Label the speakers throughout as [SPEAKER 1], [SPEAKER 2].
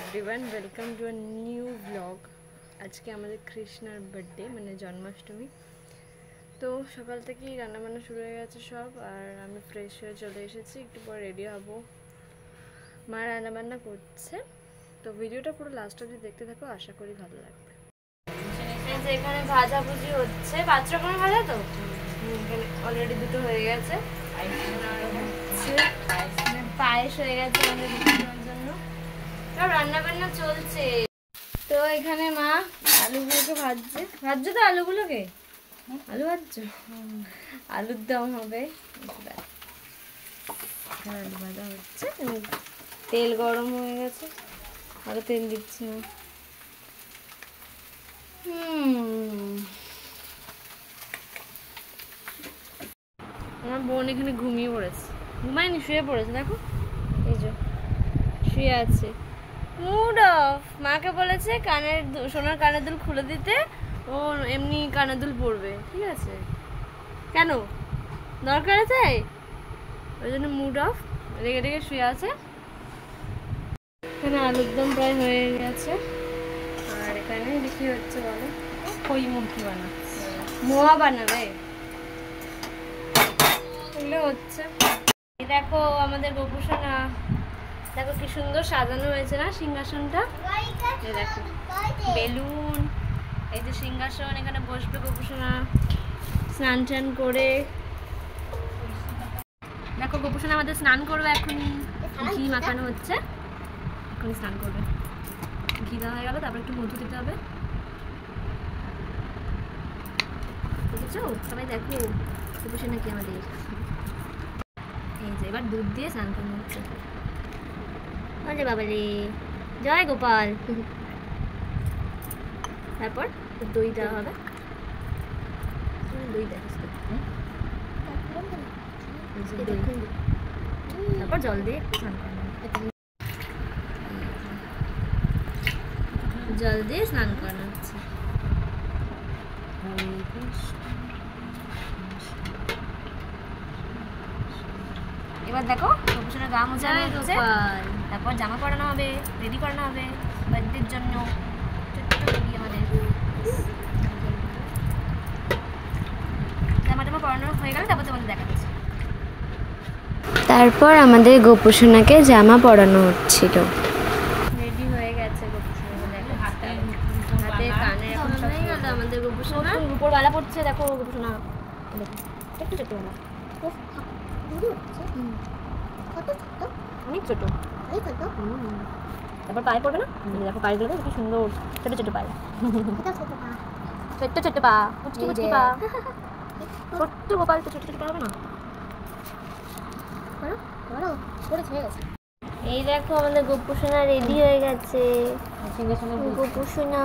[SPEAKER 1] Everyone, welcome to a new blog. আজকে আমাদের কৃষ্ণার birthday, মানে জন্মাষ্টমী। তো সকাল থেকেই রান্নাবান্না শুরু হয়ে গেছে সব, আর আমি ফ্রেশ হয়ে চলে এসেছি। একটু পর রেডি হব। মা রান্নাবান্না করছে, তো ভিডিওটা পুরো লাস্ট অবধি দেখতে থাকো, আশা করি ভালো লাগবে। এখানে ভাজাভুজি হচ্ছে, 5 রকমের ভাজা। তো এখানে অলরেডি দুটো হয়ে গেছে, পায়েস হয়ে গেছে আমাদের জন্য। সব রান্না বান্না চলছে। তো এখানে মা আলুগুলোকে ভাজছে তো আলুগুলোকে আলু ভাজছো, আলুর দম হবে। আলু ভাজা হচ্ছে, তেল গরম হয়ে গেছে, আরো তেল দিচ্ছি না। আমার বোন এখানে ঘুমিয়ে পড়েছে, ঘুমায়নি, শুয়ে পড়েছে। দেখো, এই যে শুয়ে আছে, মুড অফ। মাকে বলেছে কানের সোনার কানের দুল খুলে দিতে, ও এমনি কানের দুল পরবে, ঠিক আছে? কেন দরকার আছে, ওই জন্য মুড অফ, রেগে রেগে শুয়ে আছে। এখানে আলুর দম প্রায় হয়ে গেছে, আর এখানে দেখি হচ্ছে, বলো কই মুরগি বানাচ্ছে, মোয়া বানাবে, এগুলো হচ্ছে। দেখো আমাদের গোপুসোনা, দেখো কি সুন্দর সাজানো হয়েছে না সিংহাসনটা। এই দেখো বেলুন, এই যে সিংহাসন, এখানে বসবে গোপুসোনা স্নান টান করে। দেখো গোপুসোনা আমাদের স্নান করবে এখনই, ঘি মাখানো হচ্ছে, এখনই স্নান করবে। ঘি দেওয়া হয়ে গেল, তারপর একটু মধু দিতে হবে, বুঝেছো? সবাই দেখো গোপুসোনা কি আমাদের। এই যে এবার দুধ দিয়ে স্নান করানো হচ্ছে। আরে বাবারে, জয় গোপাল। তারপর দই দেওয়া হবে, দই দেখিস তো, তারপর জল দিয়ে স্নান করানো, জল দিয়ে স্নান করানো হচ্ছে। এবার দেখো গোপুসোনার গা মোছানো হচ্ছে, তারপর জামা পরানো হবে, রেডি করানো হবে বার্থডের জন্য। আমাদের জামা টামা পরানো হয়ে গেল, তারপর তোমাদের দেখাচ্ছি। তারপর আমাদের গোপুসোনাকে জামা পরানো হচ্ছিল। রেডি হয়ে গেছে গোপুসোনা, দেখো হাতে কানে এখন সব হয়ে গেল আমাদের গোপুসোনা। উপর বালা পড়ছে, দেখো গোপুসোনা একটু ছোট বালা, অনেক ছোট, তারপর পায়ে পড়বে না, দেখো পায়েগুলো কি সুন্দর, ছোট ছোট পায়ে, ছোট্ট ছোট্ট পা, কুচকি কুচকি পা, ছোট্ট গোপাল তো ছোট ছোট পা হবে না। এই দেখো আমাদের গোপুসোনা রেডি হয়ে গেছে, গোপুসোনা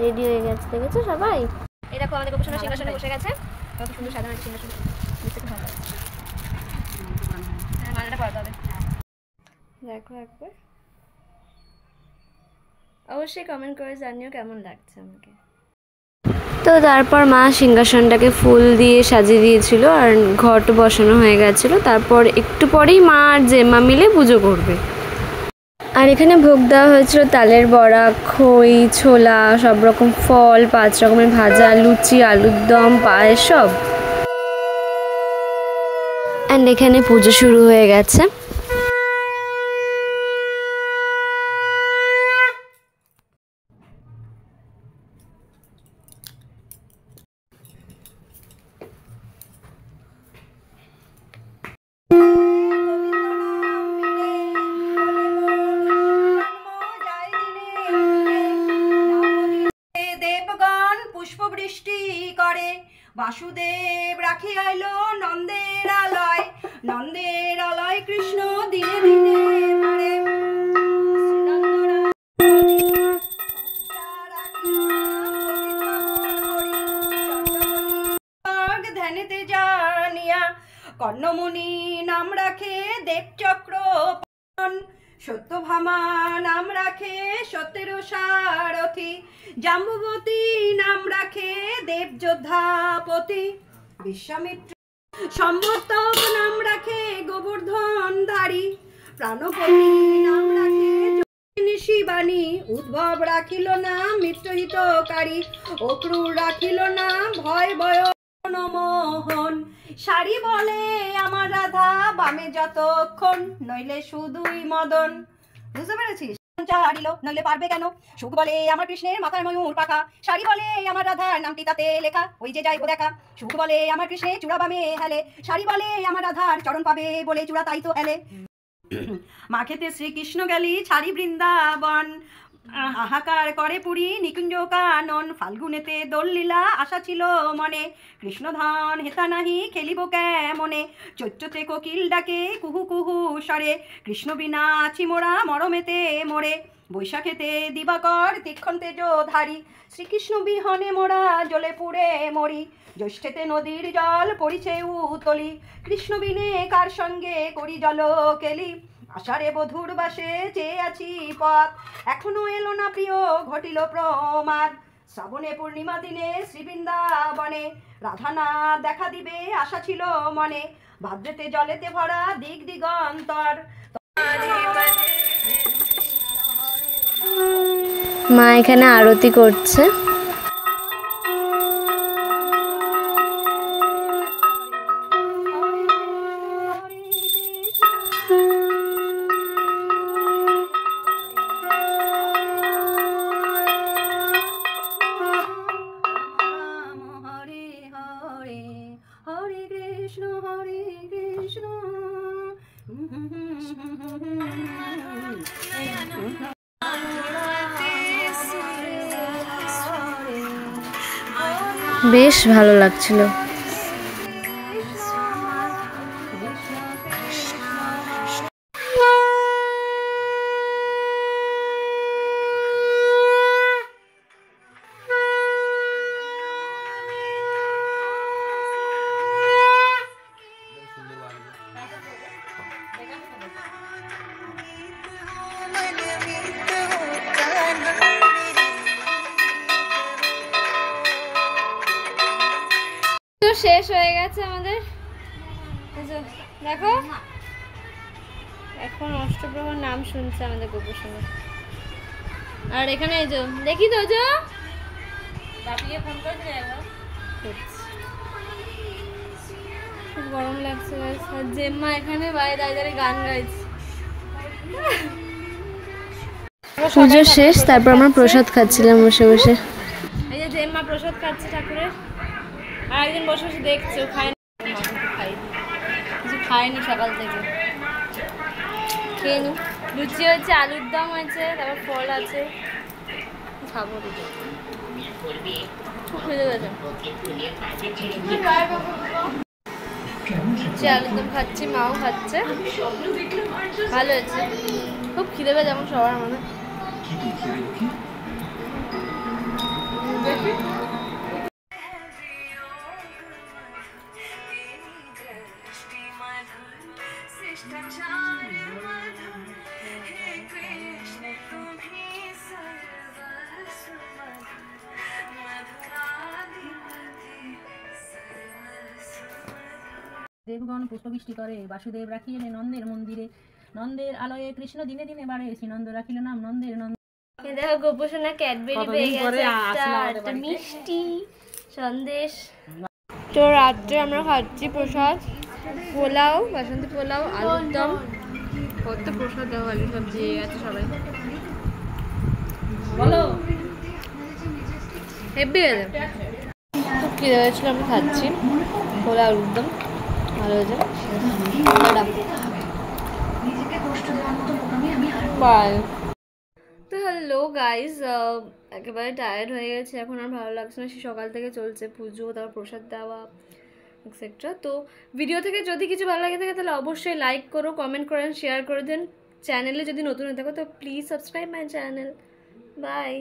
[SPEAKER 1] রেডি হয়ে গেছে, দেখেছো সবাই? এই দেখো আমাদের গোপুসোনা সিংহাসনে বসে গেছে, কত সুন্দর সাজানো সিংহাসন, মালাটা পরাতে হবে। দেখো একবার, অবশ্যই কমেন্ট করে জানিও কেমন লাগছে আমাকে। তো তারপর মা সিংহাসনটাকে ফুল দিয়ে সাজিয়ে দিয়েছিল, আর ঘট বসানো হয়ে গেছিলো। তারপর একটু পরেই মা আর জেম্মা মিলে পুজো করবে। আর এখানে ভোগ দেওয়া হয়েছিল তালের বড়া, খই, ছোলা, সব রকম ফল, 5 রকমের ভাজা, লুচি, আলুর দম, পায়েস সব। অ্যান্ড এখানে পুজো শুরু হয়ে গেছে।
[SPEAKER 2] পুষ্পবৃষ্টি করে বাসুদেব রাখি আইলো নন্দের আলয়, নন্দের আলয় কৃষ্ণ দিনে দিনে মারে। ধ্যানেতে জানিয়া কর্ণমুনি নাম রাখে দেবচক্র, সত্যভামা নাম রাখে সত্যের সারথি, জাম্বুবতী নাম রাখে দেবযোদ্ধাপতি, বিশ্বামিত্র সম্বর্তক নাম রাখে গোবর্ধন ধারী, প্রাণপতি নাম রাখে শিবানী, উদ্ভব রাখিল না মিত্রহিতকারী, অক্রূর রাখিল না ভয় ভয় মোহন। শাড়ি বলে আমার রাধা বামে যতক্ষণ, নইলে শুধুই মদন। বুঝতে পেরেছিস? ছাড়িল নইলে পারবে কেন, সুখ বলে আমার কৃষ্ণের মাথার ময়ূর পাখা, শাড়ি বলে আমার রাধার নামটি তাতে লেখা, ওই যে যাইবো দেখা। সুখ বলে আমার কৃষ্ণের চূড়া বামে হেলে, শাড়ি বলে আমার রাধার চরণ পাবে বলে চূড়া তাই তো হেলে। মাখেতে শ্রীকৃষ্ণ গেলি ছাড়ি বৃন্দাবন, হাহাকার করে পুরী নিকুঞ্জ কানন। ফাল্গুনেতে দোল লীলা আশা ছিল মনে, কৃষ্ণধন হেতা নাহি খেলিব কেমনে। চৈত্রতে কোকিল ডাকে কুহু কুহু স্বরে, কৃষ্ণ বিনা আছি মোরা মরমেতে মোরে। বৈশাখেতে দিবাকর তীক্ষ্ণ তেজধারী, শ্রীকৃষ্ণ বিহনে মোরা জ্বলে পুড়ে মরি। জ্যৈষ্ঠেতে নদীর জল পড়িছে উতলি, কৃষ্ণ বিনে কার সঙ্গে করি জল কেলি। আষাঢ়ে বধুর বাসে চেয়ে আছি পথ, এখনো এলো না প্রিয় ঘটিল প্রমাদ। শ্রাবণে পূর্ণিমা দিনে শ্রীবৃন্দাবনে, রাধা না দেখা দিবে আশা ছিল মনে। ভাদ্রেতে জলেতে ভরা দিক দিগন্তর।
[SPEAKER 1] মা এখানে আরতি করছে।
[SPEAKER 2] হরে কৃষ্ণ হরে কৃষ্ণ।
[SPEAKER 1] বেশ ভালো লাগছিল। শেষ হয়ে গেছে আমাদের, দেখো এখন অষ্টপ্রহর নাম শুনছে আমাদের গোপুসোনা। আর এখানে এই যে দেখি তো যে ফোন করছে, খুব গরম লাগছে। আর জেম্মা এখানে বাইরে দাঁড়িয়ে গান গাইছে। পুজো শেষ, তারপর আমরা প্রসাদ খাচ্ছিলাম বসে বসে। এই যে জেম্মা প্রসাদ খাচ্ছে ঠাকুরের, আর একদিন বসে বসে দেখছে, ও খায়নি, কিছু খায়নি সকাল থেকে। খেয়ে নি, লুচি হয়েছে, আলুর দম হয়েছে, তারপর ফল আছে, খাবো। আলুর দম খাচ্ছি, মাও খাচ্ছে, ভালো হয়েছে। খুব খিদে পেয়ে যেমন সবার মনে।
[SPEAKER 3] দেবগণ পুষ্পবৃষ্টি করে, বাসুদেব রাখিলে নন্দের মন্দিরে, নন্দের আলয়ে কৃষ্ণ দিনে দিনে বাড়ে, শ্রীনন্দ রাখিল নাম নন্দের নন্দ।
[SPEAKER 1] দেখো গোপুসোনা ক্যাডবেরি পেয়ে গেছে, একটা মিষ্টি সন্দেশ। তো রাত্রে আমরা খাচ্ছি প্রসাদ, পোলাও, বাসন্তী পোলাও, আলুর দম, কত প্রসাদ দেওয়া, আলু সবজি আছে সবাই। বলো হেব্বি গেছে, খুব খিদে হয়েছিল, আমি খাচ্ছি পোলাও, আলুর দম, ভালো হয়েছে। বাই। তো হ্যালো গাইজ, একেবারে টায়ার্ড হয়ে গেছে এখন, আর ভালো লাগছে না। সে সকাল থেকে চলছে পুজো, তারপর প্রসাদ দেওয়া এক্সেট্রা। তো ভিডিও থেকে যদি কিছু ভালো লাগে থাকে তাহলে অবশ্যই লাইক করো, কমেন্ট করেন, শেয়ার করে দেন। চ্যানেলে যদি নতুন হয়ে থাকো তো please subscribe my channel. By.